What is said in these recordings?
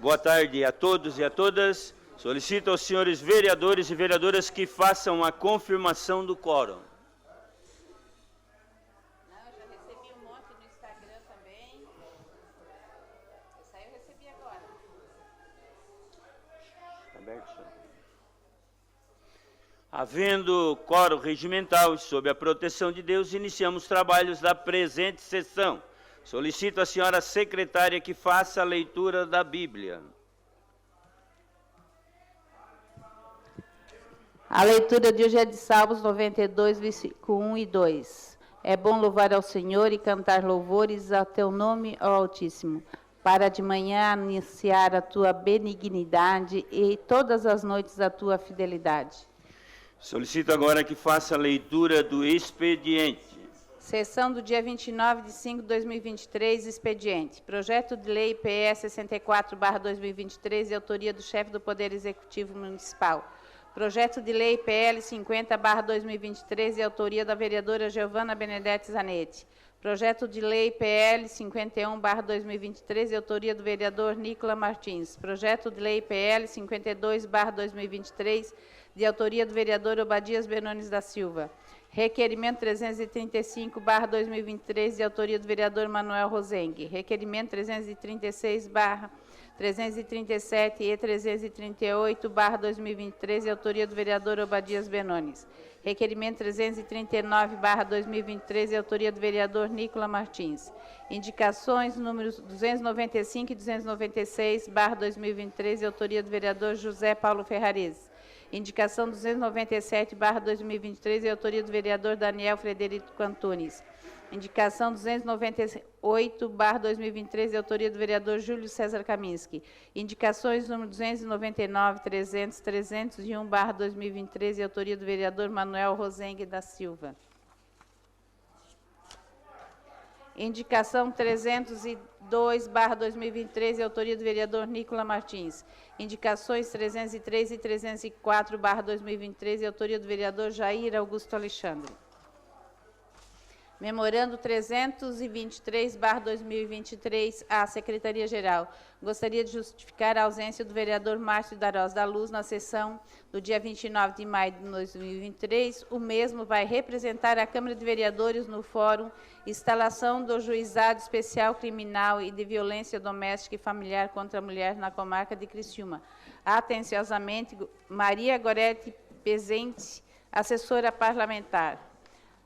Boa tarde a todos e a todas. Solicito aos senhores vereadores e vereadoras que façam a confirmação do quórum. Não, eu já recebi um monte no Instagram também. Isso aí eu recebi agora. Está aberto, senhor. Havendo quórum regimental, sob a proteção de Deus, iniciamos os trabalhos da presente sessão. Solicito à senhora secretária que faça a leitura da Bíblia. A leitura de hoje é de Salmos 92, versículo 1 e 2. É bom louvar ao Senhor e cantar louvores a teu nome, ó Altíssimo, para de manhã anunciar a tua benignidade e todas as noites a tua fidelidade. Solicito agora que faça a leitura do expediente. Sessão do dia 29 de 5 de 2023, expediente. Projeto de lei PE 64/2023, de autoria do chefe do Poder Executivo Municipal. Projeto de lei PL 50/2023, de autoria da vereadora Giovana Benedetti Zanetti. Projeto de lei PL 51/2023, de autoria do vereador Nicola Martins. Projeto de lei PL 52/2023, de autoria do vereador Obadias Benones da Silva. Requerimento 335/2023, de autoria do vereador Manuel Rosengue. Requerimento 337 e 338/2023, de autoria do vereador Obadias Benones. Requerimento 339/2023, de autoria do vereador Nicola Martins. Indicações números 295 e 296/2023, de autoria do vereador José Paulo Ferrares. Indicação 297/2023, de autoria do vereador Daniel Frederico Antunes. Indicação 298/2023, de autoria do vereador Júlio César Kaminski. Indicações número 299, 300, 301/2023, de autoria do vereador Manuel Rosengue da Silva. Indicação 302/2023, de autoria do vereador Nicola Martins. Indicações 303 e 304/2023, de autoria do vereador Jair Augusto Alexandre. Memorando 323/2023 à Secretaria-Geral. Gostaria de justificar a ausência do vereador Márcio Darós da Luz na sessão do dia 29 de maio de 2023. O mesmo vai representar a Câmara de Vereadores no Fórum Instalação do Juizado Especial Criminal e de Violência Doméstica e Familiar contra a Mulher na comarca de Criciúma. Atenciosamente, Maria Gorete Pezente, assessora parlamentar.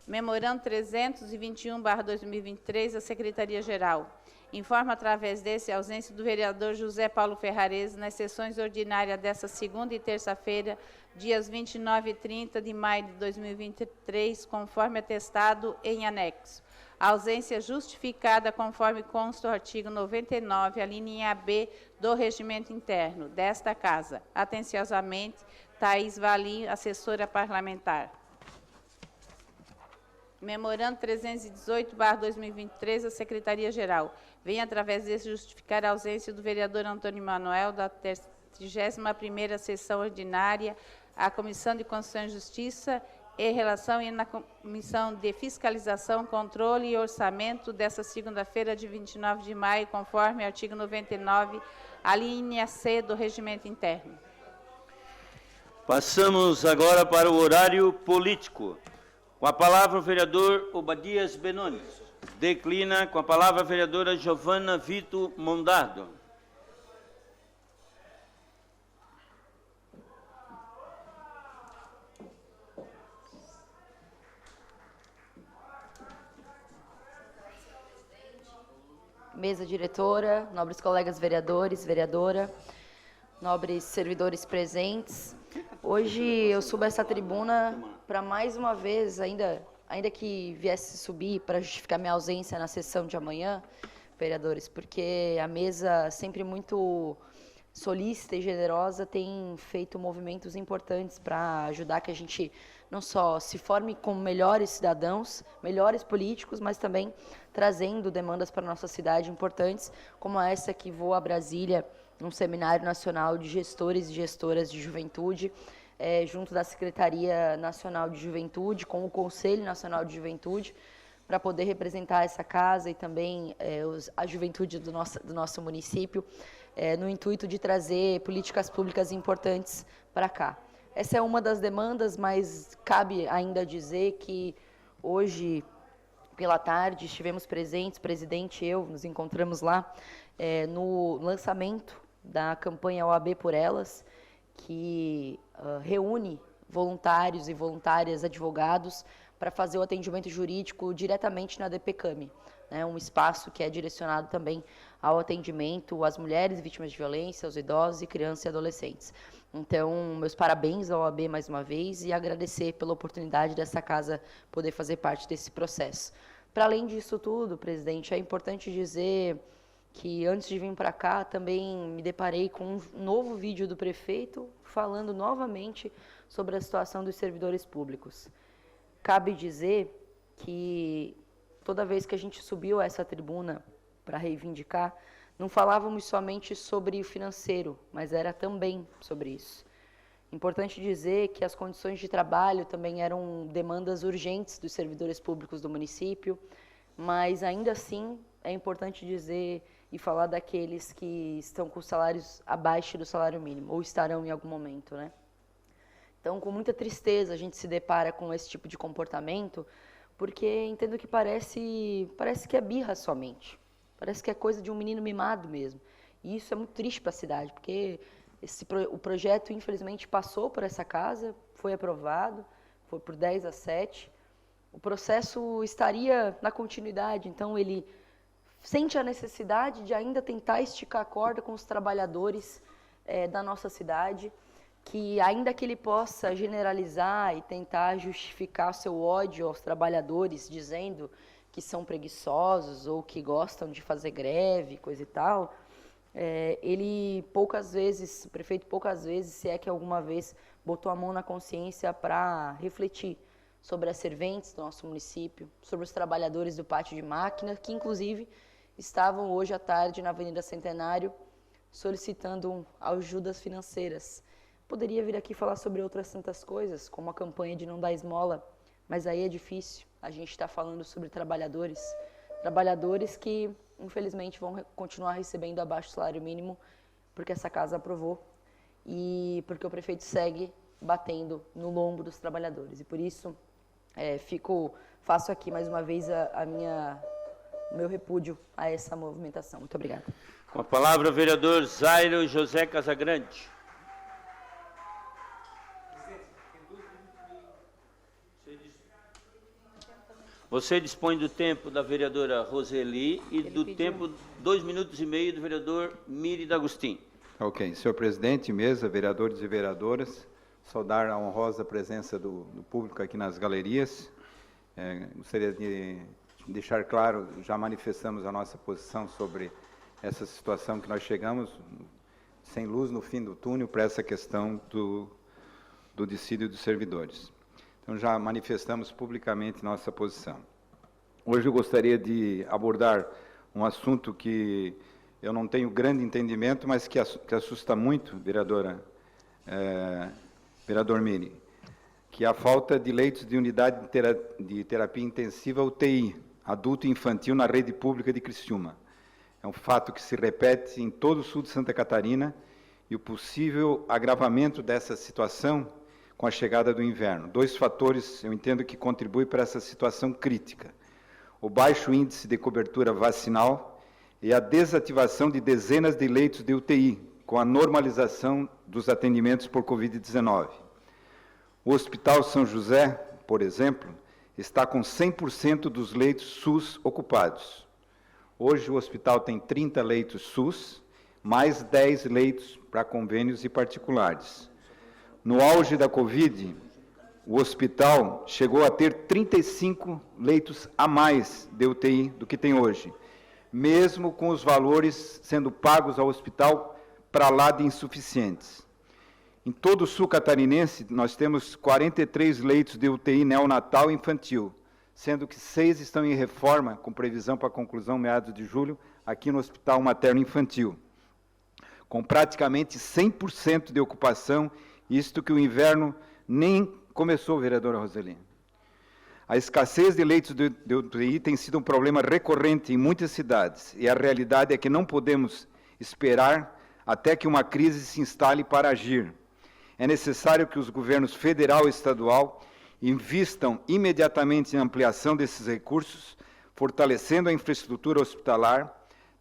Memorando 321/2023, da Secretaria-Geral. Informa através desse a ausência do vereador José Paulo Ferrares nas sessões ordinárias desta segunda e terça-feira, dias 29 e 30 de maio de 2023, conforme atestado em anexo. A ausência justificada conforme consta o artigo 99, a linha B do Regimento Interno desta Casa. Atenciosamente, Thaís Valim, assessora parlamentar. Memorando 318/2023, da Secretaria-Geral. Vem, através desse, justificar a ausência do vereador Antônio Manuel, da 31ª Sessão Ordinária, à Comissão de Constituição e Justiça e Relação e na Comissão de Fiscalização, Controle e Orçamento, desta segunda-feira, de 29 de maio, conforme artigo 99, a linha C do Regimento Interno. Passamos agora para o horário político. Com a palavra o vereador Obadias Benones. Declina com a palavra a vereadora Giovana Vito Mondardo. Mesa diretora, nobres colegas vereadores, vereadora, nobres servidores presentes. Hoje eu subo essa tribuna para mais uma vez, ainda que viesse subir para justificar minha ausência na sessão de amanhã, vereadores, porque a mesa, sempre muito solícita e generosa, tem feito movimentos importantes para ajudar que a gente não só se forme como melhores cidadãos, melhores políticos, mas também trazendo demandas para a nossa cidade importantes, como essa que vou a Brasília, num seminário nacional de gestores e gestoras de juventude, junto da Secretaria Nacional de Juventude, com o Conselho Nacional de Juventude, para poder representar essa casa e também a juventude do nosso município, no intuito de trazer políticas públicas importantes para cá. Essa é uma das demandas, mas cabe ainda dizer que hoje, pela tarde, estivemos presentes, presidente e eu, nos encontramos lá, no lançamento da campanha OAB por Elas, que reúne voluntários e voluntárias, advogados, para fazer o atendimento jurídico diretamente na DPCAMI, né, um espaço que é direcionado também ao atendimento às mulheres vítimas de violência, aos idosos e crianças e adolescentes. Então, meus parabéns à OAB mais uma vez e agradecer pela oportunidade dessa casa poder fazer parte desse processo. Para além disso tudo, presidente, é importante dizer que antes de vir para cá também me deparei com um novo vídeo do prefeito falando novamente sobre a situação dos servidores públicos. Cabe dizer que toda vez que a gente subiu a essa tribuna para reivindicar, não falávamos somente sobre o financeiro, mas era também sobre isso. Importante dizer que as condições de trabalho também eram demandas urgentes dos servidores públicos do município, mas ainda assim é importante dizer e falar daqueles que estão com salários abaixo do salário mínimo, ou estarão em algum momento, né? Então, com muita tristeza, a gente se depara com esse tipo de comportamento, porque entendo que parece que é birra somente. Parece que é coisa de um menino mimado mesmo. E isso é muito triste para a cidade, porque o projeto, infelizmente, passou por essa casa, foi aprovado, foi por 10-7. O processo estaria na continuidade, então ele sente a necessidade de ainda tentar esticar a corda com os trabalhadores da nossa cidade, que ainda que ele possa generalizar e tentar justificar seu ódio aos trabalhadores, dizendo que são preguiçosos ou que gostam de fazer greve, coisa e tal, ele poucas vezes, o prefeito poucas vezes, se é que alguma vez, botou a mão na consciência para refletir sobre as serventes do nosso município, sobre os trabalhadores do pátio de máquina, que inclusive estavam hoje à tarde na Avenida Centenário solicitando ajudas financeiras. Poderia vir aqui falar sobre outras tantas coisas, como a campanha de não dar esmola, mas aí é difícil. A gente está falando sobre trabalhadores que, infelizmente, vão continuar recebendo abaixo do salário mínimo, porque essa casa aprovou e porque o prefeito segue batendo no lombo dos trabalhadores. E por isso, faço aqui mais uma vez o meu repúdio a essa movimentação. Muito obrigada. Com a palavra, o vereador Zairo José Casagrande. Você dispõe do tempo da vereadora Roseli e do tempo 2 minutos e meio do vereador Miri D'Agostinho. Ok. Senhor presidente, mesa, vereadores e vereadoras, saudar a honrosa presença do público aqui nas galerias. Gostaria de deixar claro, já manifestamos a nossa posição sobre essa situação que nós chegamos, sem luz no fim do túnel, para essa questão do dissídio dos servidores. Então, já manifestamos publicamente nossa posição. Hoje eu gostaria de abordar um assunto que eu não tenho grande entendimento, mas que assusta muito, vereador Miri, que é a falta de leitos de unidade de terapia intensiva UTI, adulto e infantil, na rede pública de Criciúma. É um fato que se repete em todo o sul de Santa Catarina e o possível agravamento dessa situação com a chegada do inverno. 2 fatores, eu entendo, que contribuem para essa situação crítica. O baixo índice de cobertura vacinal e a desativação de dezenas de leitos de UTI, com a normalização dos atendimentos por Covid-19. O Hospital São José, por exemplo, está com 100% dos leitos SUS ocupados. Hoje o hospital tem 30 leitos SUS, mais 10 leitos para convênios e particulares. No auge da Covid, o hospital chegou a ter 35 leitos a mais de UTI do que tem hoje, mesmo com os valores sendo pagos ao hospital para lá de insuficientes. Em todo o sul catarinense, nós temos 43 leitos de UTI neonatal e infantil, sendo que 6 estão em reforma, com previsão para conclusão meados de julho, aqui no Hospital Materno Infantil, com praticamente 100% de ocupação, isto que o inverno nem começou, vereadora Roseli. A escassez de leitos de UTI tem sido um problema recorrente em muitas cidades, e a realidade é que não podemos esperar até que uma crise se instale para agir. É necessário que os governos federal e estadual invistam imediatamente em ampliação desses recursos, fortalecendo a infraestrutura hospitalar,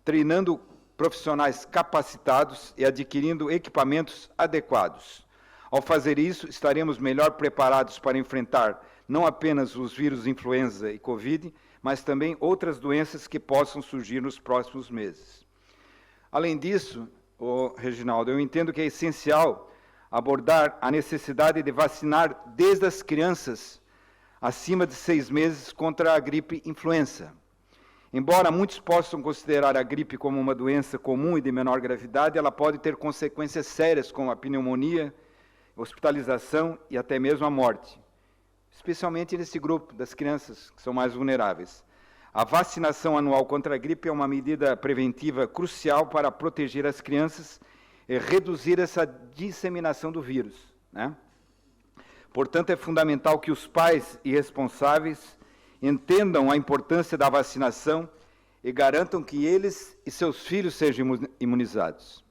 treinando profissionais capacitados e adquirindo equipamentos adequados. Ao fazer isso, estaremos melhor preparados para enfrentar não apenas os vírus influenza e Covid, mas também outras doenças que possam surgir nos próximos meses. Além disso, Reginaldo, eu entendo que é essencial abordar a necessidade de vacinar desde as crianças acima de 6 meses contra a gripe influenza. Embora muitos possam considerar a gripe como uma doença comum e de menor gravidade, ela pode ter consequências sérias como a pneumonia, hospitalização e até mesmo a morte, especialmente nesse grupo das crianças que são mais vulneráveis. A vacinação anual contra a gripe é uma medida preventiva crucial para proteger as crianças e reduzir essa disseminação do vírus, né? Portanto, é fundamental que os pais e responsáveis entendam a importância da vacinação e garantam que eles e seus filhos sejam imunizados.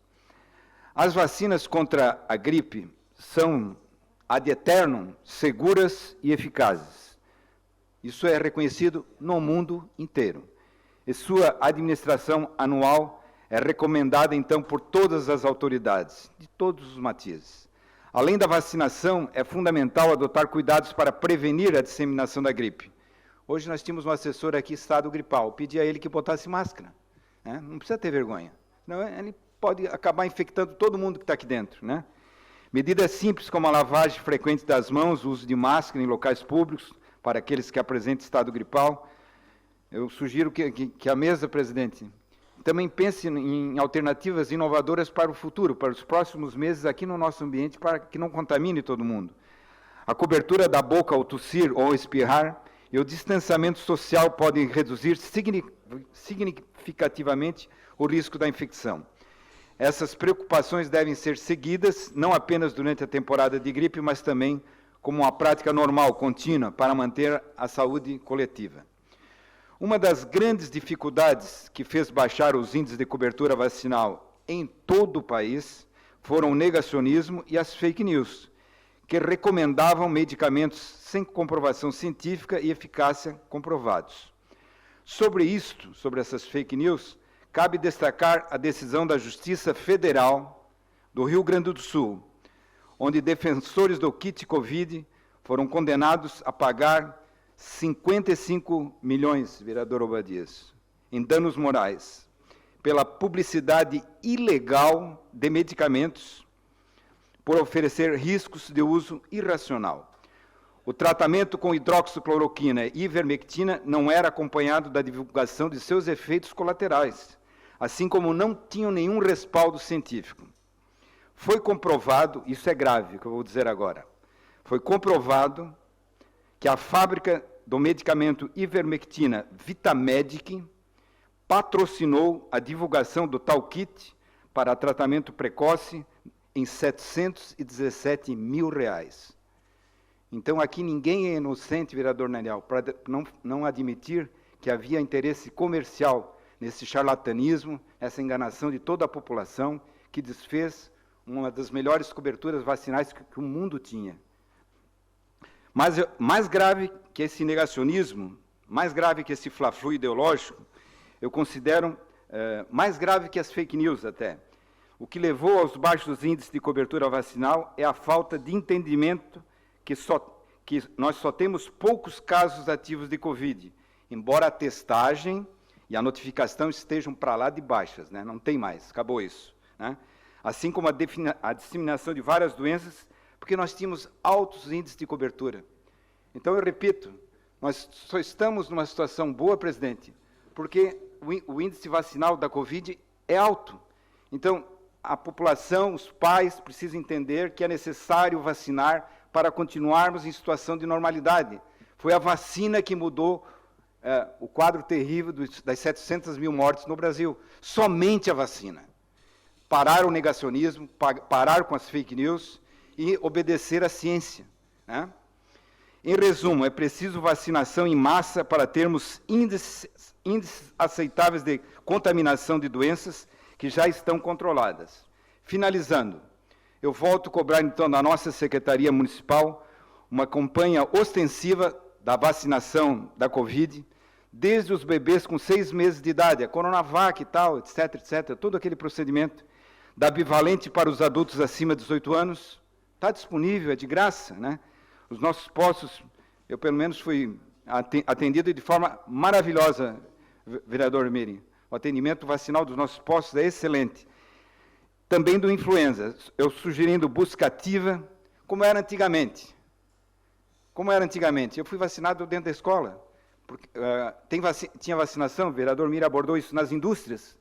As vacinas contra a gripe são, ad eternum, seguras e eficazes. Isso é reconhecido no mundo inteiro. E sua administração anual é recomendada, então, por todas as autoridades, de todos os matizes. Além da vacinação, é fundamental adotar cuidados para prevenir a disseminação da gripe. Hoje nós tínhamos um assessor aqui, estado gripal, pedi a ele que botasse máscara, né? Não precisa ter vergonha, senão ele pode acabar infectando todo mundo que está aqui dentro, né? Medidas simples como a lavagem frequente das mãos, o uso de máscara em locais públicos, para aqueles que apresentam estado gripal. Eu sugiro que a mesa, presidente, também pense em alternativas inovadoras para o futuro, para os próximos meses aqui no nosso ambiente, para que não contamine todo mundo. A cobertura da boca ao tossir ou espirrar e o distanciamento social podem reduzir significativamente o risco da infecção. Essas preocupações devem ser seguidas, não apenas durante a temporada de gripe, mas também como uma prática normal, contínua, para manter a saúde coletiva. Uma das grandes dificuldades que fez baixar os índices de cobertura vacinal em todo o país foram o negacionismo e as fake news, que recomendavam medicamentos sem comprovação científica e eficácia comprovados. Sobre essas fake news, cabe destacar a decisão da Justiça Federal do Rio Grande do Sul, onde defensores do kit Covid foram condenados a pagar 55 milhões, vereador Obadias, em danos morais, pela publicidade ilegal de medicamentos, por oferecer riscos de uso irracional. O tratamento com hidroxicloroquina e ivermectina não era acompanhado da divulgação de seus efeitos colaterais, assim como não tinham nenhum respaldo científico. Foi comprovado, isso é grave, que eu vou dizer agora, foi comprovado que a fábrica do medicamento ivermectina Vitamedic patrocinou a divulgação do tal kit para tratamento precoce em R$ 717 mil. Então, aqui ninguém é inocente, vereador Naniel, para não admitir que havia interesse comercial nesse charlatanismo, essa enganação de toda a população, que desfez uma das melhores coberturas vacinais que o mundo tinha. Mas mais grave que esse negacionismo, mais grave que esse fla-flu ideológico, eu considero mais grave que as fake news até. O que levou aos baixos índices de cobertura vacinal é a falta de entendimento que nós só temos poucos casos ativos de Covid, embora a testagem e a notificação estejam para lá de baixas, né? Não tem mais, acabou isso, né? Assim como a disseminação de várias doenças, porque nós tínhamos altos índices de cobertura. Então, eu repito, nós só estamos numa situação boa, presidente, porque o índice vacinal da Covid é alto. Então, a população, os pais, precisam entender que é necessário vacinar para continuarmos em situação de normalidade. Foi a vacina que mudou o quadro terrível das 700 mil mortes no Brasil. Somente a vacina. Parar o negacionismo, parar com as fake news e obedecer à ciência, né? Em resumo, é preciso vacinação em massa para termos índices aceitáveis de contaminação de doenças que já estão controladas. Finalizando, eu volto a cobrar, então, da nossa Secretaria Municipal uma campanha ostensiva da vacinação da Covid, desde os bebês com 6 meses de idade, a Coronavac e tal, etc., etc., todo aquele procedimento, da bivalente para os adultos acima de 18 anos, está disponível, é de graça, né? Os nossos postos, eu pelo menos fui atendido de forma maravilhosa, vereador Mirim. O atendimento vacinal dos nossos postos é excelente. Também do influenza, eu sugerindo busca ativa, como era antigamente. Como era antigamente. Eu fui vacinado dentro da escola. Porque, tinha vacinação, o vereador Mira abordou isso nas indústrias.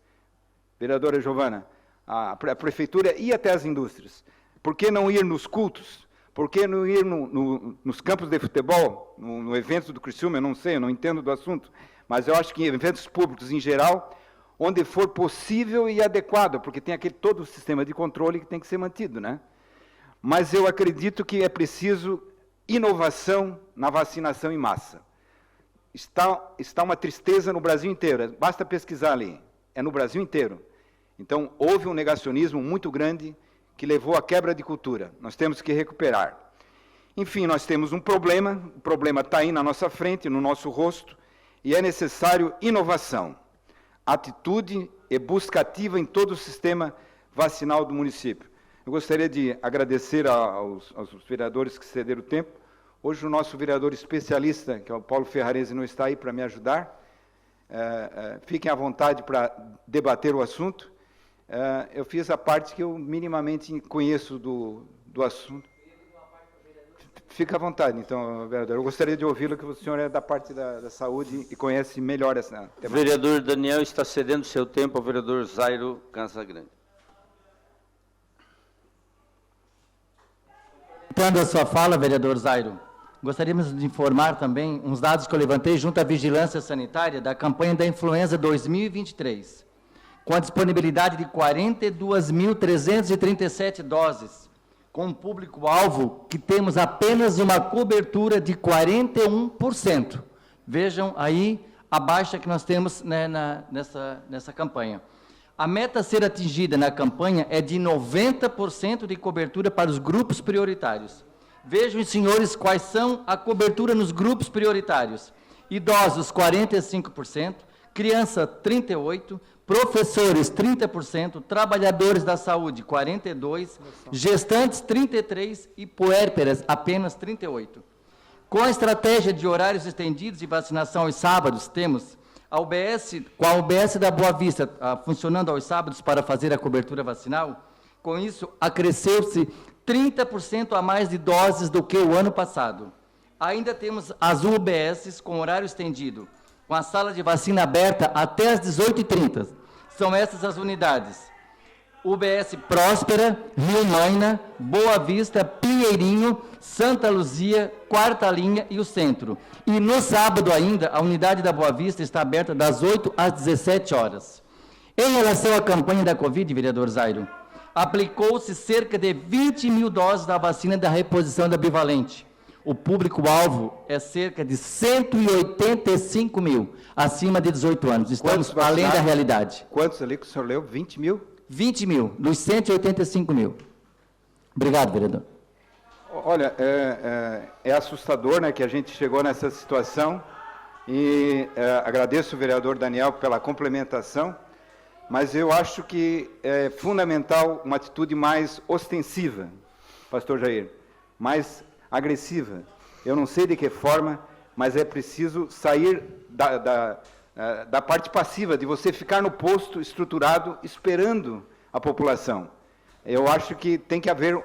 Vereadora Giovana, a prefeitura ia até as indústrias. Por que não ir nos cultos? Por que não ir nos campos de futebol, no evento do Criciúma? Eu não sei, eu não entendo do assunto, mas eu acho que em eventos públicos em geral, onde for possível e adequado, porque tem todo o sistema de controle que tem que ser mantido, né? Mas eu acredito que é preciso inovação na vacinação em massa. Está uma tristeza no Brasil inteiro, basta pesquisar ali, é no Brasil inteiro. Então, houve um negacionismo muito grande que levou à quebra de cultura. Nós temos que recuperar. Enfim, nós temos um problema, o problema está aí na nossa frente, no nosso rosto, e é necessário inovação, atitude e busca ativa em todo o sistema vacinal do município. Eu gostaria de agradecer aos vereadores que cederam o tempo. Hoje o nosso vereador especialista, que é o Paulo Ferrarese, não está aí para me ajudar. Fiquem à vontade para debater o assunto. Eu fiz a parte que eu minimamente conheço do assunto. Fica à vontade, então, vereador. Eu gostaria de ouvi-lo, que o senhor é da parte da saúde e conhece melhor essa temática. O vereador Daniel está cedendo seu tempo ao vereador Zairo Casagrande. Complementando a sua fala, vereador Zairo, gostaríamos de informar também uns dados que eu levantei junto à Vigilância Sanitária da campanha da influenza 2023, com a disponibilidade de 42.337 doses, com um público-alvo que temos apenas uma cobertura de 41%. Vejam aí a baixa que nós temos, né, nessa campanha. A meta a ser atingida na campanha é de 90% de cobertura para os grupos prioritários. Vejam, senhores, quais são a cobertura nos grupos prioritários. Idosos, 45%, criança, 38%, professores, 30%, trabalhadores da saúde, 42%, gestantes, 33% e puérperas, apenas 38%. Com a estratégia de horários estendidos e vacinação aos sábados, temos com a UBS da Boa Vista funcionando aos sábados para fazer a cobertura vacinal. Com isso, acresceu-se 30% a mais de doses do que o ano passado. Ainda temos as UBSs com horário estendido, com a sala de vacina aberta até às 18h30. São essas as unidades: UBS Próspera, Rio Maina, Boa Vista, Pinheirinho, Santa Luzia, Quarta Linha e o Centro. E no sábado ainda, a unidade da Boa Vista está aberta das 8 às 17 horas. Em relação à campanha da Covid, vereador Zairo, aplicou-se cerca de 20 mil doses da vacina da reposição da bivalente. O público-alvo é cerca de 185 mil, acima de 18 anos. Estamos além da realidade. Quantos ali que o senhor leu? 20 mil? 20 mil, dos 185 mil. Obrigado, vereador. Olha, é assustador, né, que a gente chegou nessa situação, e agradeço o vereador Daniel pela complementação, mas eu acho que é fundamental uma atitude mais ostensiva, pastor Jair, mais agressiva. Eu não sei de que forma, mas é preciso sair da parte passiva, de você ficar no posto estruturado esperando a população. Eu acho que tem que haver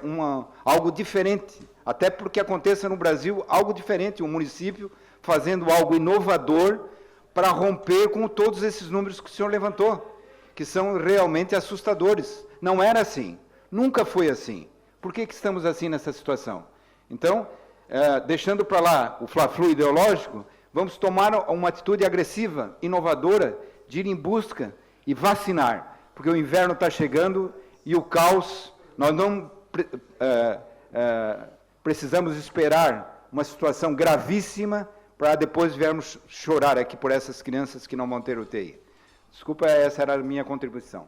algo diferente, até porque aconteça no Brasil algo diferente, um município fazendo algo inovador para romper com todos esses números que o senhor levantou, que são realmente assustadores. Não era assim, nunca foi assim. Por que estamos assim nessa situação? Então, deixando para lá o fla-flu ideológico, vamos tomar uma atitude agressiva, inovadora, de ir em busca e vacinar, porque o inverno está chegando e o caos, nós não precisamos esperar uma situação gravíssima para depois vermos chorar aqui por essas crianças que não vão ter UTI. Desculpa, essa era a minha contribuição.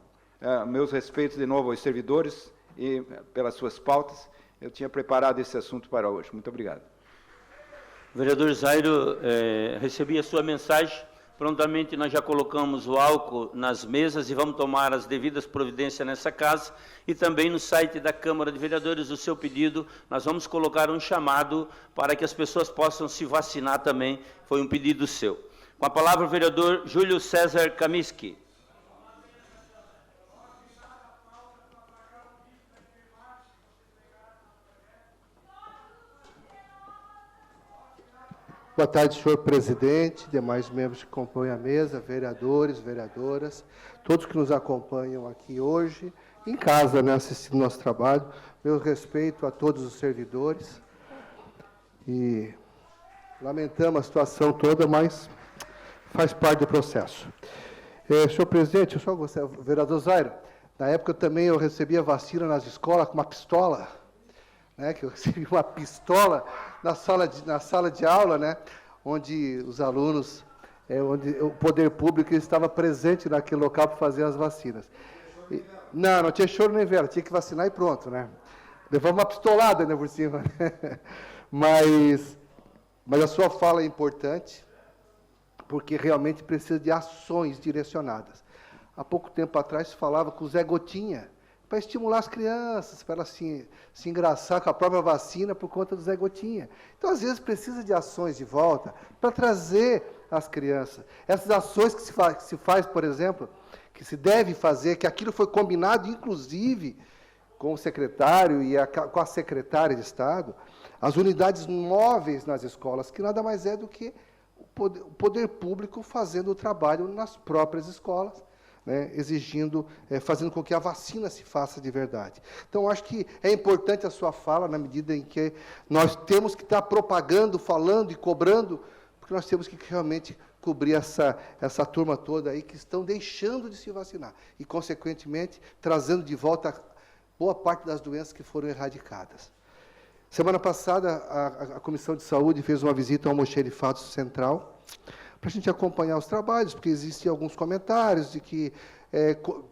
Meus respeitos de novo aos servidores e pelas suas pautas. Eu tinha preparado esse assunto para hoje. Muito obrigado. Vereador Zairo, recebi a sua mensagem. Prontamente nós já colocamos o álcool nas mesas e vamos tomar as devidas providências nessa casa. E também no site da Câmara de Vereadores, o seu pedido, nós vamos colocar um chamado para que as pessoas possam se vacinar também. Foi um pedido seu. Com a palavra o vereador Júlio César Kamiski. Boa tarde, senhor presidente, demais membros que compõem a mesa, vereadores, vereadoras, todos que nos acompanham aqui hoje, em casa, né, assistindo nosso trabalho. Meu respeito a todos os servidores. E lamentamos a situação toda, mas faz parte do processo. Senhor presidente, eu só gostaria, vereador Zairo, na época também eu recebia vacina nas escolas com uma pistola, né, que eu recebi uma pistola na sala de aula, né, onde os alunos, onde o poder público estava presente naquele local para fazer as vacinas. Não tinha choro nem vela, tinha que vacinar e pronto, né. Levamos uma pistolada, né, por cima. Mas a sua fala é importante, porque realmente precisa de ações direcionadas. Há pouco tempo atrás se falava com o Zé Gotinha, para estimular as crianças, para elas se engraçar com a própria vacina por conta do Zé Gotinha. Então, às vezes, precisa de ações de volta para trazer as crianças. Essas ações que se faz, por exemplo, que se deve fazer, que aquilo foi combinado, inclusive, com o secretário e com a secretária de Estado, as unidades móveis nas escolas, que nada mais é do que o poder público fazendo o trabalho nas próprias escolas, né, exigindo, fazendo com que a vacina se faça de verdade. Então, acho que é importante a sua fala, na medida em que nós temos que estar propagando, falando e cobrando, porque nós temos que realmente cobrir essa turma toda aí que estão deixando de se vacinar e, consequentemente, trazendo de volta boa parte das doenças que foram erradicadas. Semana passada, a Comissão de Saúde fez uma visita ao Almoxarifado Central, para a gente acompanhar os trabalhos, porque existem alguns comentários de que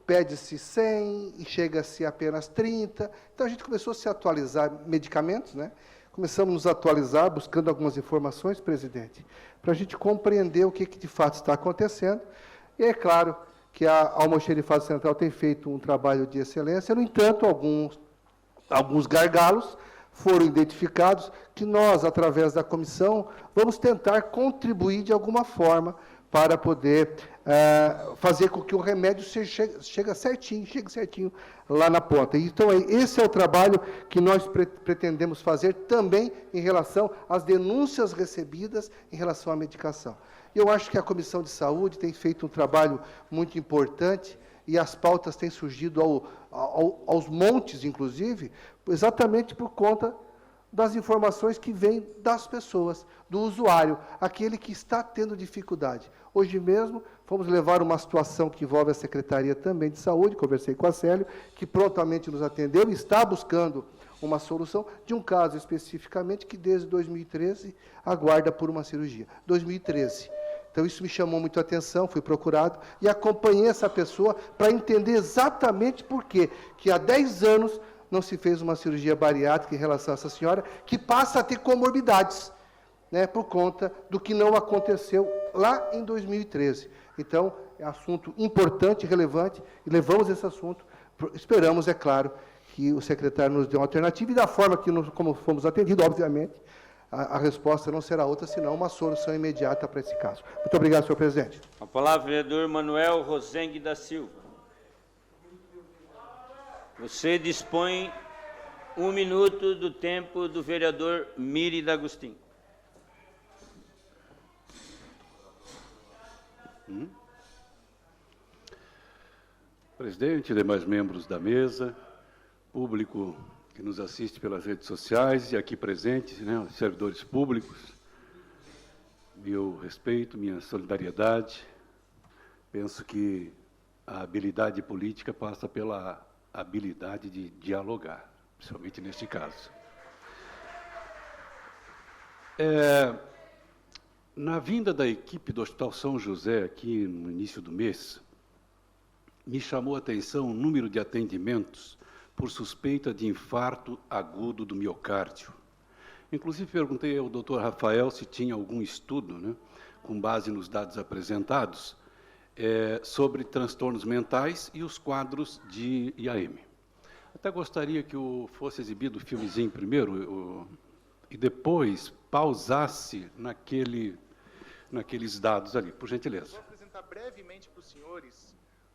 pede-se 100 e chega-se apenas 30. Então, a gente começou a se atualizar medicamentos, né? Começamos a nos atualizar, buscando algumas informações, presidente, para a gente compreender o que de fato está acontecendo. E é claro que a Almoxarifado Central tem feito um trabalho de excelência, no entanto, alguns gargalos foram identificados, que nós, através da comissão, vamos tentar contribuir de alguma forma para poder fazer com que o remédio chegue certinho lá na ponta. Então, esse é o trabalho que nós pretendemos fazer também em relação às denúncias recebidas em relação à medicação. Eu acho que a Comissão de Saúde tem feito um trabalho muito importante e as pautas têm surgido aos montes, inclusive, exatamente por conta das informações que vêm das pessoas, do usuário, aquele que está tendo dificuldade. Hoje mesmo, fomos levar uma situação que envolve a Secretaria também de Saúde, conversei com a Célio, que prontamente nos atendeu e está buscando uma solução de um caso especificamente que desde 2013 aguarda por uma cirurgia. 2013. Então, isso me chamou muito a atenção, fui procurado e acompanhei essa pessoa para entender exatamente por quê, que há 10 anos não se fez uma cirurgia bariátrica em relação a essa senhora, que passa a ter comorbidades, né, por conta do que não aconteceu lá em 2013. Então, é assunto importante, relevante, e levamos esse assunto, esperamos, é claro, que o secretário nos dê uma alternativa, e da forma como fomos atendidos, obviamente, a resposta não será outra, senão uma solução imediata para esse caso. Muito obrigado, senhor presidente. A palavra, vereador Manuel Rosengue da Silva. Você dispõe 1 minuto do tempo do vereador Miri D'Agostinho. Presidente, demais membros da mesa, público que nos assiste pelas redes sociais e aqui presentes, né, os servidores públicos, meu respeito, minha solidariedade. Penso que a habilidade política passa pela habilidade de dialogar, principalmente neste caso. Na vinda da equipe do Hospital São José, aqui no início do mês, me chamou a atenção o número de atendimentos por suspeita de infarto agudo do miocárdio. Inclusive, perguntei ao Dr. Rafael se tinha algum estudo, né, com base nos dados apresentados, sobre transtornos mentais e os quadros de IAM. Até gostaria que fosse exibido o filmezinho primeiro e depois pausasse naqueles dados ali, por gentileza. Vou apresentar brevemente para os senhores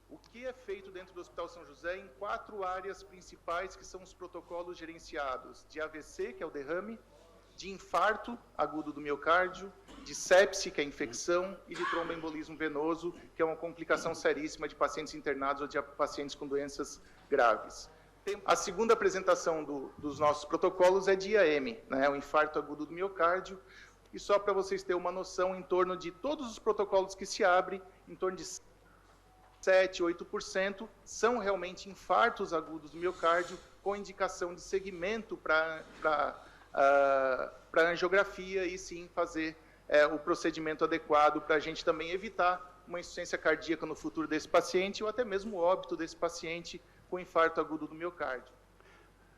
o que é feito dentro do Hospital São José em 4 áreas principais, que são os protocolos gerenciados de AVC, que é o derrame, de infarto agudo do miocárdio, de sepse, que é a infecção, e de tromboembolismo venoso, que é uma complicação seríssima de pacientes internados ou de pacientes com doenças graves. A segunda apresentação dos nossos protocolos é de IAM, né, o infarto agudo do miocárdio, e só para vocês terem uma noção, em torno de todos os protocolos que se abrem, em torno de 7, 8% são realmente infartos agudos do miocárdio, com indicação de segmento para angiografia e sim fazer o procedimento adequado para a gente também evitar uma insuficiência cardíaca no futuro desse paciente ou até mesmo o óbito desse paciente com infarto agudo do miocárdio.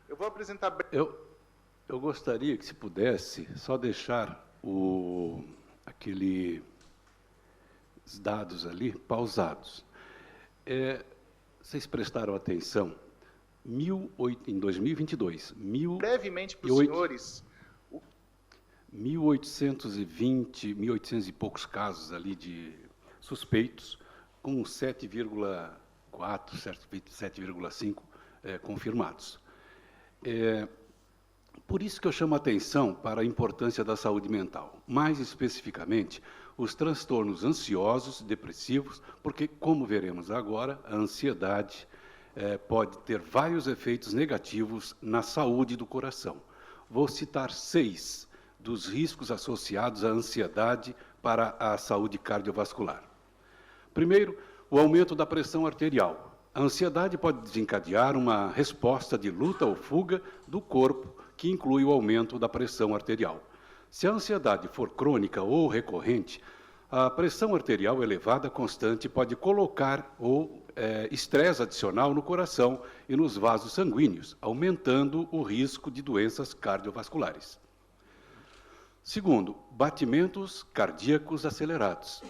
Eu vou apresentar... Eu gostaria que, se pudesse, só deixar aqueles dados ali pausados. Vocês prestaram atenção, em 2022, brevemente para os senhores... 1.820 e poucos casos ali de suspeitos, com 7,4, 7,5 confirmados. Por isso que eu chamo a atenção para a importância da saúde mental, mais especificamente os transtornos ansiosos, depressivos, porque, como veremos agora, a ansiedade pode ter vários efeitos negativos na saúde do coração. Vou citar 6 dos riscos associados à ansiedade para a saúde cardiovascular. Primeiro, o aumento da pressão arterial. A ansiedade pode desencadear uma resposta de luta ou fuga do corpo, que inclui o aumento da pressão arterial. Se a ansiedade for crônica ou recorrente, a pressão arterial elevada constante pode colocar estresse adicional no coração e nos vasos sanguíneos, aumentando o risco de doenças cardiovasculares. Segundo, batimentos cardíacos acelerados.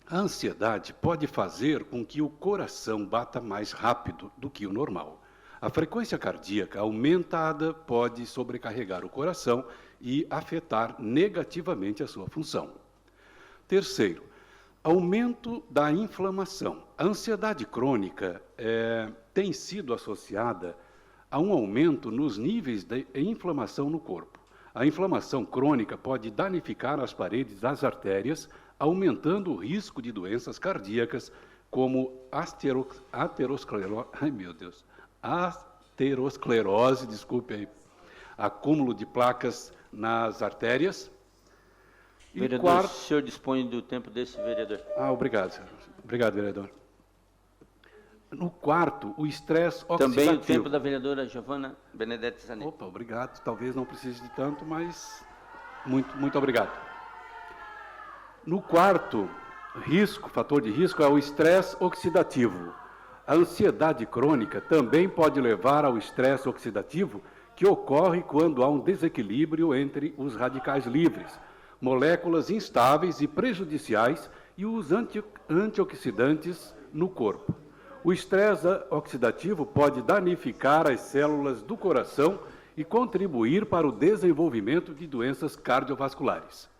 A ansiedade pode fazer com que o coração bata mais rápido do que o normal. A frequência cardíaca aumentada pode sobrecarregar o coração e afetar negativamente a sua função. Terceiro, aumento da inflamação. A ansiedade crônica tem sido associada a um aumento nos níveis de inflamação no corpo. A inflamação crônica pode danificar as paredes das artérias, aumentando o risco de doenças cardíacas, como aterosclerose, desculpe aí, acúmulo de placas nas artérias. Vereador, o senhor dispõe do tempo desse, vereador. Obrigado, senhor. Obrigado, vereador. No quarto, o estresse oxidativo. Também o tempo da vereadora Giovana Benedetti Zanetti. Opa, obrigado. Talvez não precise de tanto, mas muito obrigado. No quarto fator de risco é o estresse oxidativo. A ansiedade crônica também pode levar ao estresse oxidativo, que ocorre quando há um desequilíbrio entre os radicais livres, moléculas instáveis e prejudiciais e os antioxidantes no corpo. O estresse oxidativo pode danificar as células do coração e contribuir para o desenvolvimento de doenças cardiovasculares.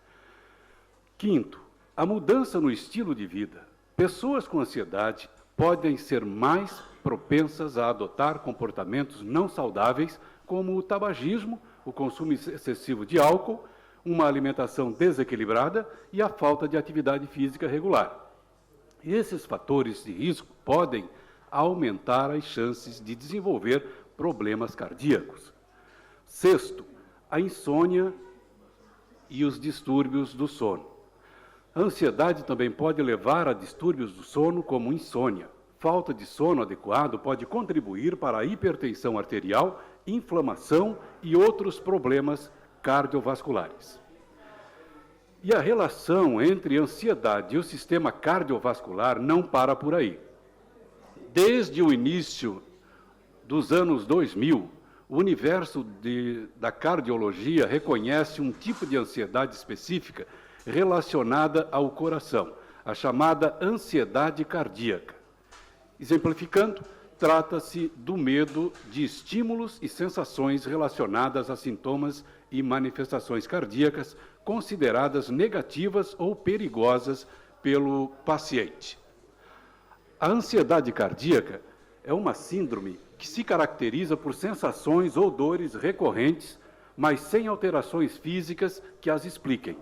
Quinto, a mudança no estilo de vida. Pessoas com ansiedade podem ser mais propensas a adotar comportamentos não saudáveis, como o tabagismo, o consumo excessivo de álcool, uma alimentação desequilibrada e a falta de atividade física regular. Esses fatores de risco podem aumentar as chances de desenvolver problemas cardíacos. Sexto, a insônia e os distúrbios do sono. A ansiedade também pode levar a distúrbios do sono, como insônia. Falta de sono adequado pode contribuir para a hipertensão arterial, inflamação e outros problemas cardiovasculares. E a relação entre ansiedade e o sistema cardiovascular não para por aí. Desde o início dos anos 2000, o universo da cardiologia reconhece um tipo de ansiedade específica relacionada ao coração, a chamada ansiedade cardíaca. Exemplificando, trata-se do medo de estímulos e sensações relacionadas a sintomas e manifestações cardíacas consideradas negativas ou perigosas pelo paciente. A ansiedade cardíaca é uma síndrome que se caracteriza por sensações ou dores recorrentes, mas sem alterações físicas que as expliquem.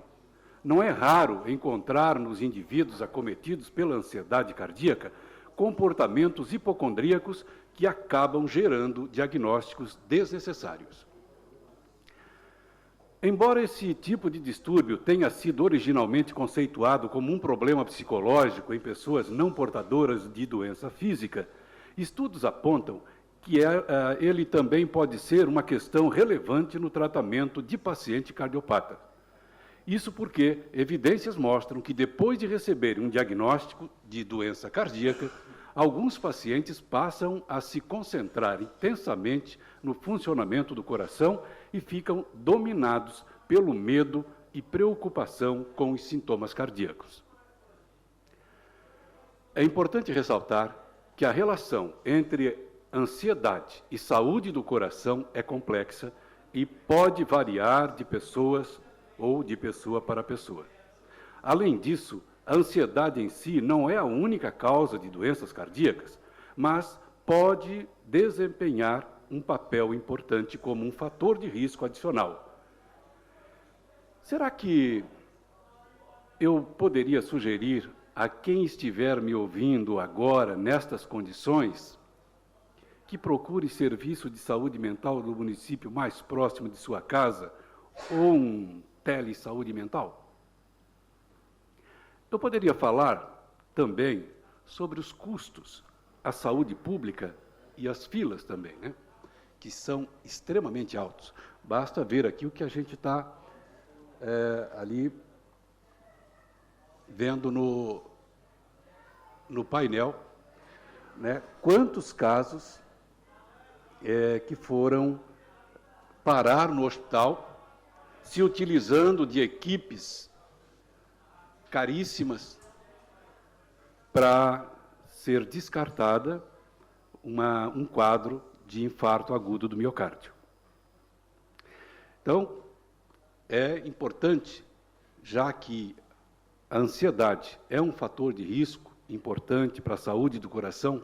Não é raro encontrar nos indivíduos acometidos pela ansiedade cardíaca comportamentos hipocondríacos que acabam gerando diagnósticos desnecessários. Embora esse tipo de distúrbio tenha sido originalmente conceituado como um problema psicológico em pessoas não portadoras de doença física, estudos apontam que ele também pode ser uma questão relevante no tratamento de paciente cardiopata. Isso porque evidências mostram que depois de receberem um diagnóstico de doença cardíaca, alguns pacientes passam a se concentrar intensamente no funcionamento do coração e ficam dominados pelo medo e preocupação com os sintomas cardíacos. É importante ressaltar que a relação entre ansiedade e saúde do coração é complexa e pode variar de pessoas ou de pessoa para pessoa. Além disso, a ansiedade em si não é a única causa de doenças cardíacas, mas pode desempenhar um papel importante como um fator de risco adicional. Será que eu poderia sugerir a quem estiver me ouvindo agora, nestas condições, que procure serviço de saúde mental do município mais próximo de sua casa ou um telesaúde mental? Eu poderia falar também sobre os custos, a saúde pública e as filas também, né? Que são extremamente altos. Basta ver aqui o que a gente está ali vendo no painel, né? Quantos casos que foram parar no hospital, se utilizando de equipes caríssimas para ser descartada um quadro de infarto agudo do miocárdio. Então, é importante, já que a ansiedade é um fator de risco importante para a saúde do coração,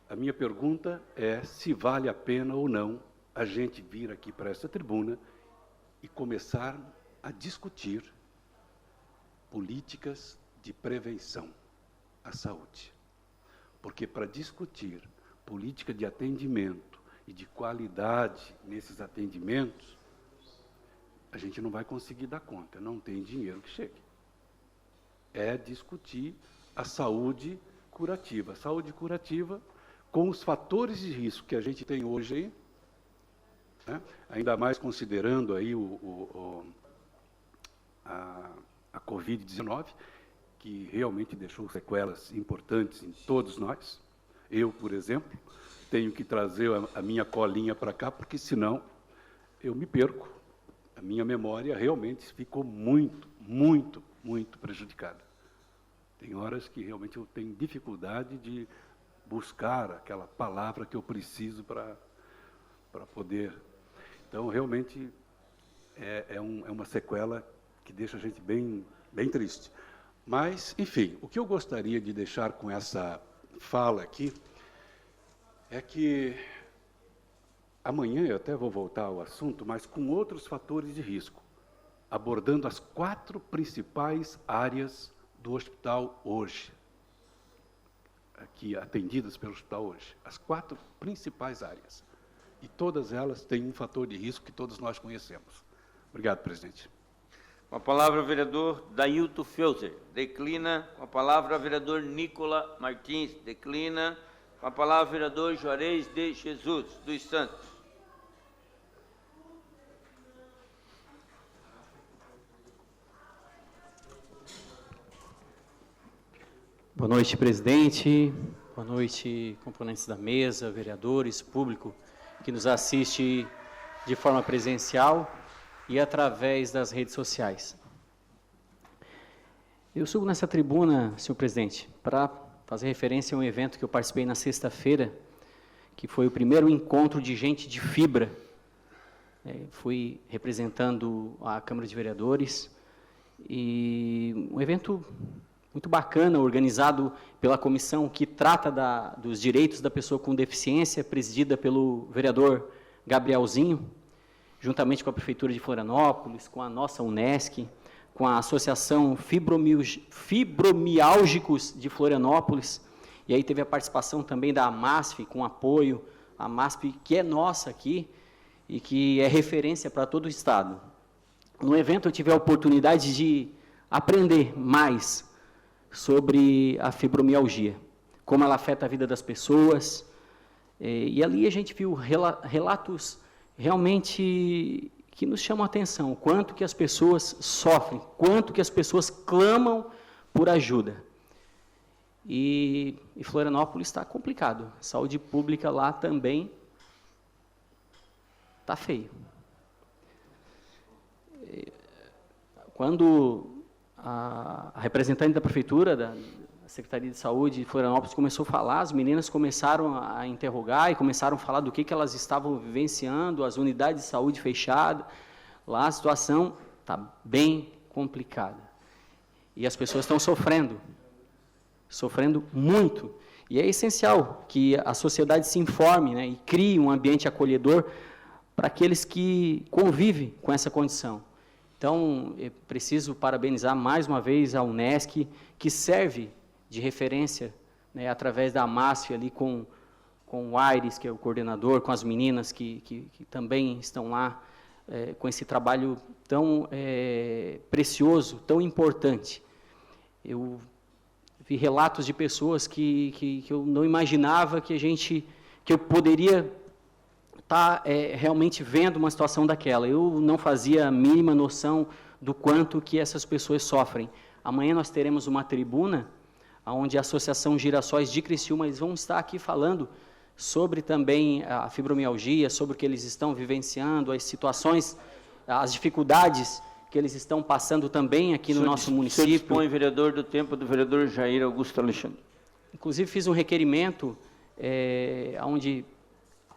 a minha pergunta é se vale a pena ou não a gente vir aqui para essa tribuna e começar a discutir políticas de prevenção à saúde. Porque para discutir política de atendimento e de qualidade nesses atendimentos, a gente não vai conseguir dar conta, não tem dinheiro que chegue. É discutir a saúde curativa. A saúde curativa com os fatores de risco que a gente tem hoje aí, né? Ainda mais considerando aí a Covid-19, que realmente deixou sequelas importantes em todos nós. Eu, por exemplo, tenho que trazer a minha colinha para cá, porque senão eu me perco. A minha memória realmente ficou muito, muito, muito prejudicada. Tem horas que realmente eu tenho dificuldade de buscar aquela palavra que eu preciso para poder. Então, realmente, é uma sequela que deixa a gente bem, bem triste. Mas, enfim, o que eu gostaria de deixar com essa fala aqui é que amanhã eu até vou voltar ao assunto, mas com outros fatores de risco, abordando as 4 principais áreas do hospital hoje, aqui atendidas pelo hospital hoje, as 4 principais áreas. E todas elas têm um fator de risco que todos nós conhecemos. Obrigado, presidente. Com a palavra o vereador Dailton Felser. Declina. Com a palavra o vereador Nicola Martins. Declina. Com a palavra o vereador Juarez de Jesus dos Santos. Boa noite, presidente. Boa noite, componentes da mesa, vereadores, público que nos assiste de forma presencial e através das redes sociais. Eu subo nessa tribuna, senhor presidente, para fazer referência a um evento que eu participei na sexta-feira, que foi o primeiro encontro de gente de fibra. Fui representando a Câmara de Vereadores, e um evento muito bacana, organizado pela comissão que trata dos direitos da pessoa com deficiência, presidida pelo vereador Gabrielzinho, juntamente com a Prefeitura de Florianópolis, com a nossa Unesc, com a Associação Fibromiálgicos de Florianópolis, e aí teve a participação também da AMASF, com apoio, a AMASF que é nossa aqui, e que é referência para todo o Estado. No evento eu tive a oportunidade de aprender mais sobre a fibromialgia, como ela afeta a vida das pessoas, e ali a gente viu relatos realmente que nos chamam a atenção, quanto que as pessoas sofrem, quanto que as pessoas clamam por ajuda. E Florianópolis está complicado, a saúde pública lá também está feio. Quando a representante da Prefeitura, da Secretaria de Saúde de Florianópolis começou a falar, as meninas começaram a interrogar e começaram a falar do que elas estavam vivenciando, as unidades de saúde fechadas. Lá a situação está bem complicada. E as pessoas estão sofrendo muito. E é essencial que a sociedade se informe, né, e crie um ambiente acolhedor para aqueles que convivem com essa condição. Então, eu preciso parabenizar mais uma vez a Unesc, que serve de referência, né, através da AMASF, ali com o Aires, que é o coordenador, com as meninas que também estão lá, com esse trabalho tão precioso, tão importante. Eu vi relatos de pessoas que eu não imaginava que eu poderia estar realmente vendo uma situação daquela. Eu não fazia a mínima noção do quanto que essas pessoas sofrem. Amanhã nós teremos uma tribuna onde a Associação Girassóis de Criciúma, eles vão estar aqui falando sobre também a fibromialgia, sobre o que eles estão vivenciando, as situações, as dificuldades que eles estão passando também aqui no nosso município. O senhor dispõe, vereador, do tempo do vereador Jair Augusto Alexandre. Inclusive, fiz um requerimento onde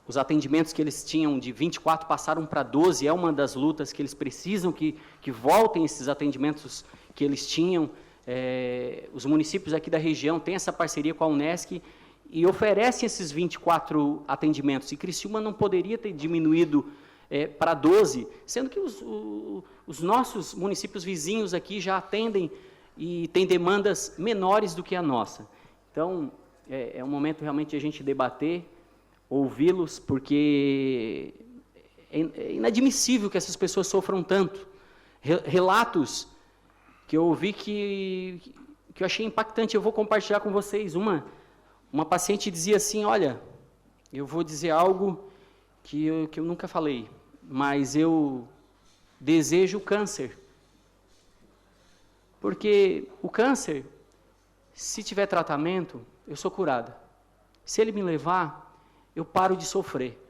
os atendimentos que eles tinham de 24 passaram para 12, é uma das lutas que eles precisam que voltem esses atendimentos que eles tinham. Os municípios aqui da região têm essa parceria com a Unesc e oferecem esses 24 atendimentos. E Criciúma não poderia ter diminuído para 12, sendo que os nossos municípios vizinhos aqui já atendem e têm demandas menores do que a nossa. Então, é um momento realmente de a gente debater, ouvi-los, porque é inadmissível que essas pessoas sofram tanto. Relatos que eu ouvi que eu achei impactante, eu vou compartilhar com vocês. Uma paciente dizia assim, olha, eu vou dizer algo que eu nunca falei, mas eu desejo câncer. Porque o câncer, se tiver tratamento, eu sou curada. Se ele me levar, eu paro de sofrer.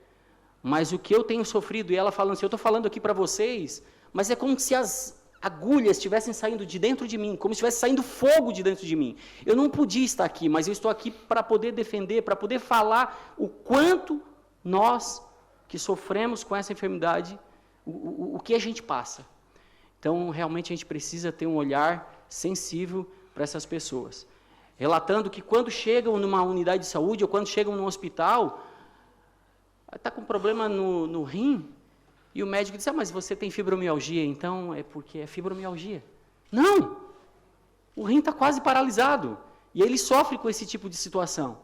Mas o que eu tenho sofrido, e ela falando assim, eu estou falando aqui para vocês, mas é como se as agulhas estivessem saindo de dentro de mim, como se estivesse saindo fogo de dentro de mim. Eu não podia estar aqui, mas eu estou aqui para poder defender, para poder falar o quanto nós que sofremos com essa enfermidade, o que a gente passa. Então, realmente, a gente precisa ter um olhar sensível para essas pessoas. Relatando que quando chegam numa unidade de saúde ou quando chegam num hospital, está com problema no rim, e o médico diz, mas você tem fibromialgia, então é porque é fibromialgia. Não! O rim está quase paralisado, e ele sofre com esse tipo de situação.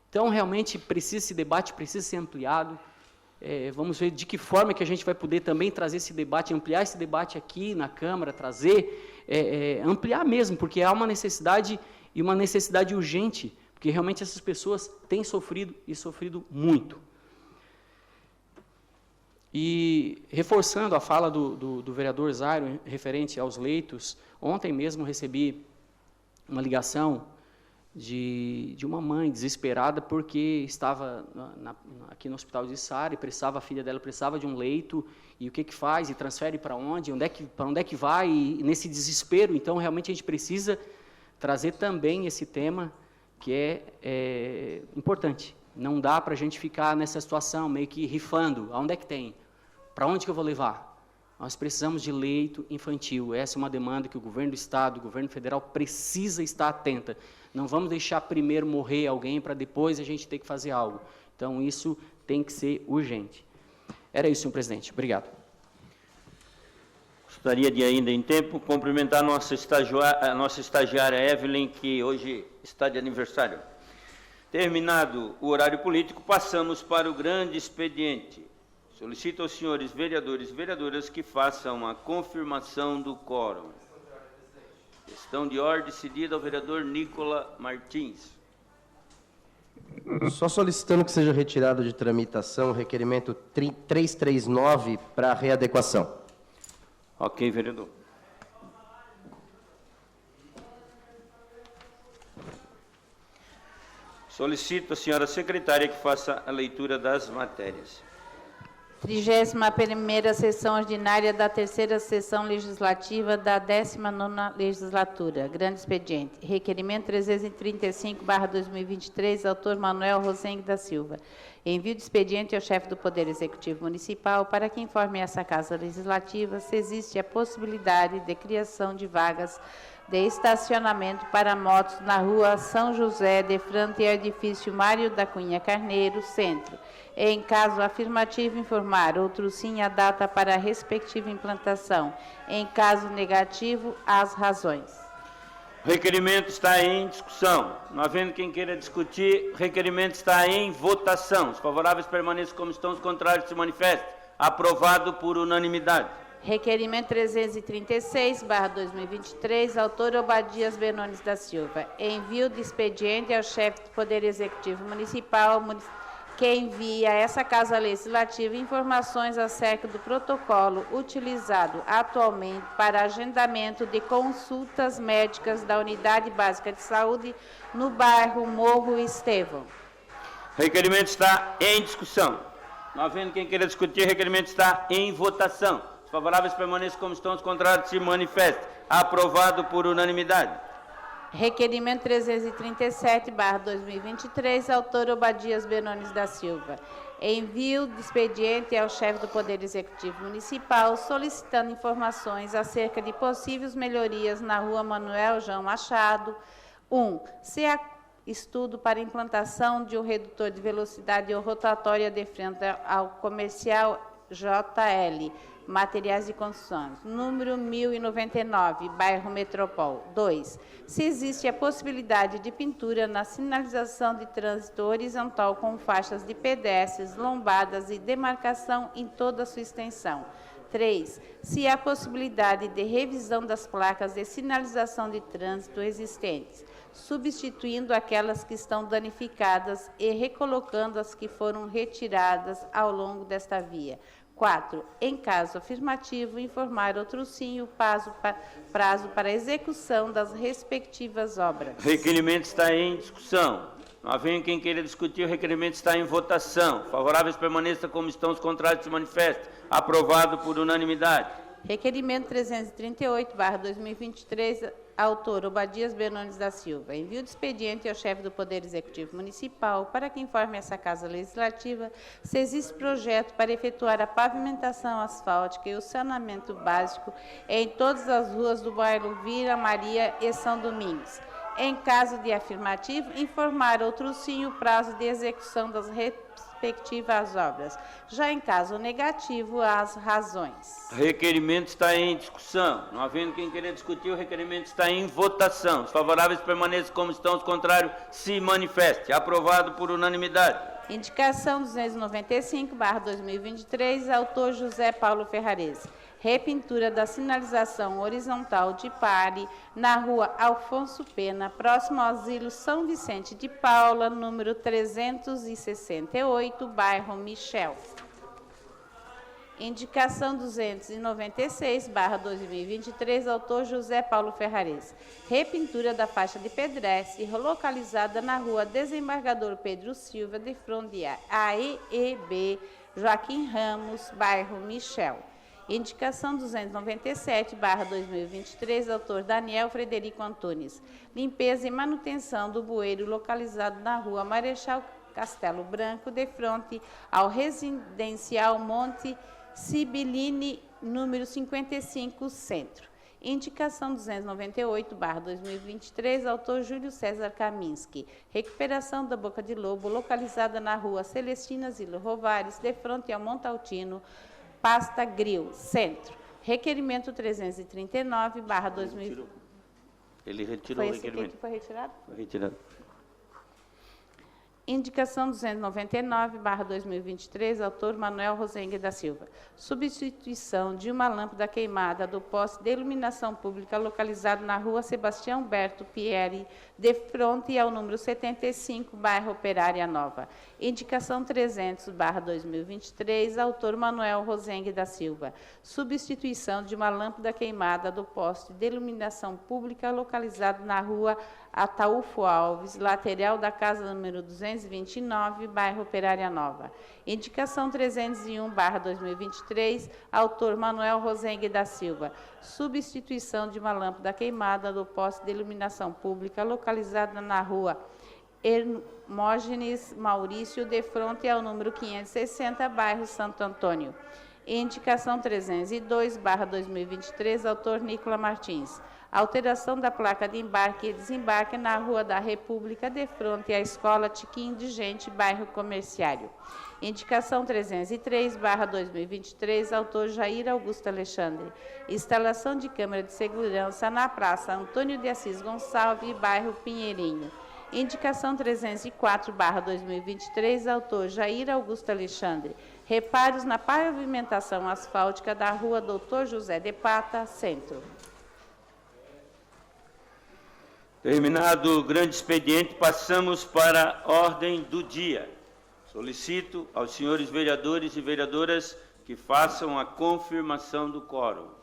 Então, realmente, esse debate precisa ser ampliado. Vamos ver de que forma que a gente vai poder também trazer esse debate, ampliar esse debate aqui na Câmara, ampliar mesmo, porque há uma necessidade, e uma necessidade urgente, porque realmente essas pessoas têm sofrido, e sofrido muito. E, reforçando a fala do vereador Zairo, referente aos leitos, ontem mesmo recebi uma ligação de uma mãe desesperada porque estava aqui no hospital de Içara e a filha dela precisava de um leito, e o que faz? E transfere para onde? Para onde é que vai? E nesse desespero, então, realmente a gente precisa trazer também esse tema que é importante. Não dá para a gente ficar nessa situação, meio que rifando. Aonde é que tem? Para onde que eu vou levar? Nós precisamos de leito infantil. Essa é uma demanda que o governo do Estado, o governo federal precisa estar atenta. Não vamos deixar primeiro morrer alguém para depois a gente ter que fazer algo. Então, isso tem que ser urgente. Era isso, senhor presidente. Obrigado. Gostaria de, ainda em tempo, cumprimentar a nossa estagiária Evelyn, que hoje está de aniversário. Terminado o horário político, passamos para o grande expediente. Solicito aos senhores vereadores e vereadoras que façam a confirmação do quórum. Questão de ordem cedida ao vereador Nicola Martins. Só solicitando que seja retirado de tramitação o requerimento 339 para readequação. Ok, vereador. Solicito a senhora secretária que faça a leitura das matérias. 31ª Sessão Ordinária da 3ª Sessão Legislativa da 19ª Legislatura. Grande expediente. Requerimento 335/2023, autor Manuel Rosengue da Silva. Envio de expediente ao chefe do Poder Executivo Municipal para que informe essa Casa Legislativa se existe a possibilidade de criação de vagas de estacionamento para motos na rua São José, de frente ao edifício Mário da Cunha Carneiro, Centro. Em caso afirmativo, informar, outro sim, a data para a respectiva implantação. Em caso negativo, as razões. O requerimento está em discussão. Não havendo quem queira discutir, o requerimento está em votação. Os favoráveis permaneçam como estão, os contrários se manifestem. Aprovado por unanimidade. Requerimento 336/2023, autor Obadias Benones da Silva. Envio de expediente ao chefe do Poder Executivo Municipal, que envia a essa Casa Legislativa informações acerca do protocolo utilizado atualmente para agendamento de consultas médicas da Unidade Básica de Saúde no bairro Morro Estevão. O requerimento está em discussão. Não havendo quem queira discutir, o requerimento está em votação. Os favoráveis permaneçam como estão, os contrários se manifestem. Aprovado por unanimidade. Requerimento 337/2023, autor Obadias Benones da Silva. Envio de expediente ao chefe do Poder Executivo Municipal, solicitando informações acerca de possíveis melhorias na rua Manuel João Machado. 1. Se há estudo para implantação de um redutor de velocidade ou rotatória de frente ao comercial JL, materiais de construção, número 1099, bairro Metropol. 2. Se existe a possibilidade de pintura na sinalização de trânsito horizontal com faixas de pedestres, lombadas e demarcação em toda a sua extensão. 3. Se há possibilidade de revisão das placas de sinalização de trânsito existentes, substituindo aquelas que estão danificadas e recolocando as que foram retiradas ao longo desta via. 4. Em caso afirmativo, informar outro sim o prazo para a execução das respectivas obras. O requerimento está em discussão. Não havendo quem queira discutir, o requerimento está em votação. Favoráveis permaneçam como estão, os contrários se manifestem. Aprovado por unanimidade. Requerimento 338/2023, autor Obadias Benones da Silva. Envio de expediente ao chefe do Poder Executivo Municipal para que informe essa Casa Legislativa se existe projeto para efetuar a pavimentação asfáltica e o saneamento básico em todas as ruas do bairro Vila Maria e São Domingos. Em caso de afirmativo, informar outro sim o prazo de execução das respectivas obras. Já em caso negativo, as razões. O requerimento está em discussão. Não havendo quem queira discutir, o requerimento está em votação. Os favoráveis permaneçam como estão, os contrários se manifestem. Aprovado por unanimidade. Indicação 295/2023, autor José Paulo Ferrarese. Repintura da sinalização horizontal de pare na rua Alfonso Pena, próximo ao asilo São Vicente de Paula, número 368, bairro Michel. Indicação 296/2023, autor José Paulo Ferrares. Repintura da faixa de pedestre localizada na rua Desembargador Pedro Silva, de fronte a AEB Joaquim Ramos, bairro Michel. Indicação 297/2023, autor Daniel Frederico Antunes. Limpeza e manutenção do bueiro localizado na rua Marechal Castelo Branco, de frente ao residencial Monte Sibiline, número 55, Centro. Indicação 298/2023, autor Júlio César Kaminski. Recuperação da Boca de Lobo, localizada na rua Celestina Zilo Rovares, de frente ao Montaltino, Pasta Grill, Centro. Requerimento 339/2023. Ele retirou o requerimento. Foi retirado? Foi retirado. Indicação 299/2023, autor Manuel Rosengue da Silva. Substituição de uma lâmpada queimada do poste de iluminação pública localizado na rua Sebastião Berto Pieri, de frente ao número 75, bairro Operária Nova. Indicação 300/2023, autor Manuel Rosengue da Silva. Substituição de uma lâmpada queimada do poste de iluminação pública localizado na rua Ataúfo Alves, lateral da casa número 229, bairro Operária Nova. Indicação 301/2023, autor Manuel Rosengue da Silva. Substituição de uma lâmpada queimada do poste de iluminação pública localizada na rua Hermógenes Maurício, de frente ao número 560, bairro Santo Antônio. Indicação 302/2023, autor Nicola Martins. Alteração da placa de embarque e desembarque na Rua da República, de frente à Escola Tiquim de Gente, bairro Comerciário. Indicação 303/2023, autor Jair Augusto Alexandre. Instalação de câmera de segurança na Praça Antônio de Assis Gonçalves, bairro Pinheirinho. Indicação 304/2023, autor Jair Augusto Alexandre. Reparos na pavimentação asfáltica da Rua Doutor José de Pata, Centro. Terminado o grande expediente, passamos para a ordem do dia. Solicito aos senhores vereadores e vereadoras que façam a confirmação do quórum.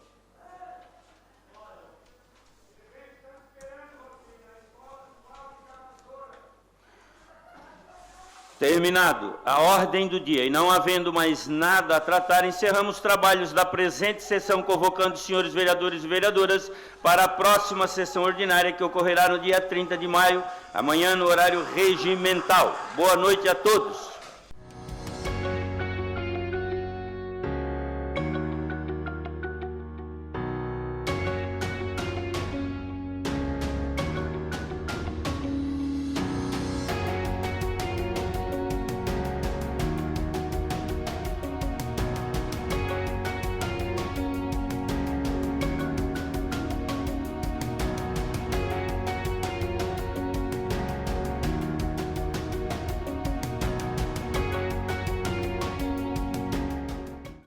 Terminado a ordem do dia e não havendo mais nada a tratar, encerramos os trabalhos da presente sessão, convocando os senhores vereadores e vereadoras para a próxima sessão ordinária, que ocorrerá no dia 30 de maio, amanhã, no horário regimental. Boa noite a todos.